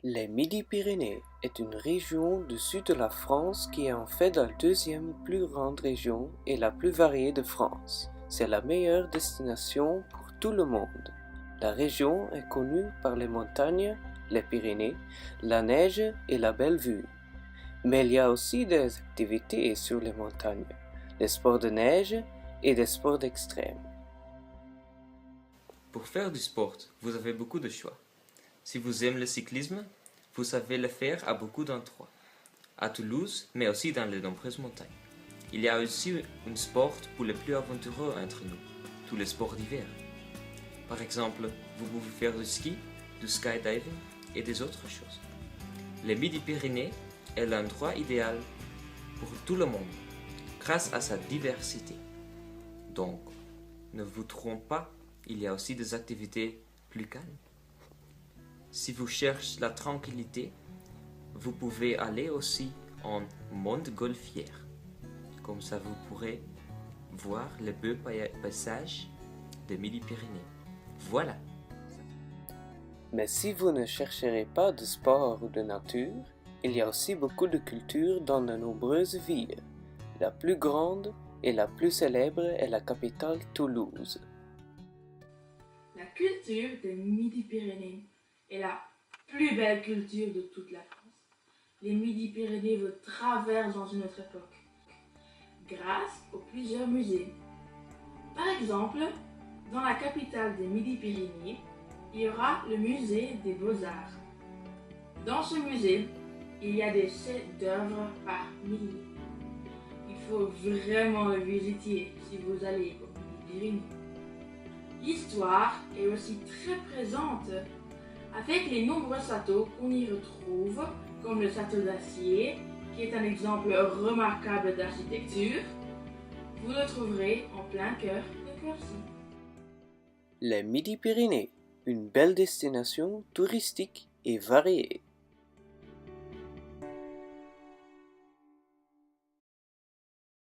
Les Midi-Pyrénées est une région du sud de la France qui est en fait la deuxième plus grande région et la plus variée de France. C'est la meilleure destination pour tout le monde. La région est connue par les montagnes, les Pyrénées, la neige et la belle vue. Mais il y a aussi des activités sur les montagnes, des sports de neige et des sports extrêmes. Pour faire du sport, vous avez beaucoup de choix. Si vous aimez le cyclisme, vous savez le faire à beaucoup d'endroits. À Toulouse, mais aussi dans les nombreuses montagnes. Il y a aussi un sport pour les plus aventureux entre nous, tous les sports d'hiver. Par exemple, vous pouvez faire du ski, du skydiving et des autres choses. Les Midi-Pyrénées est l'endroit idéal pour tout le monde, grâce à sa diversité. Donc, ne vous trompez pas, il y a aussi des activités plus calmes. Si vous cherchez la tranquillité, vous pouvez aller aussi en montgolfière. Comme ça, vous pourrez voir les beaux paysages des Midi-Pyrénées. Voilà. Mais si vous ne chercherez pas de sport ou de nature, il y a aussi beaucoup de culture dans de nombreuses villes. La plus grande et la plus célèbre est la capitale Toulouse. La culture des Midi-Pyrénées est la plus belle culture de toute la France. Les Midi-Pyrénées vous traversent dans une autre époque, grâce aux plusieurs musées. Par exemple, dans la capitale des Midi-Pyrénées, il y aura le musée des Beaux-Arts. Dans ce musée, il y a des chefs-d'œuvre par milliers. Il faut vraiment le visiter si vous allez aux Midi-Pyrénées. L'histoire est aussi très présente avec les nombreux châteaux qu'on y retrouve, comme le château d'Acier, qui est un exemple remarquable d'architecture. Vous le trouverez en plein cœur de Quercy. Les Midi-Pyrénées, une belle destination touristique et variée.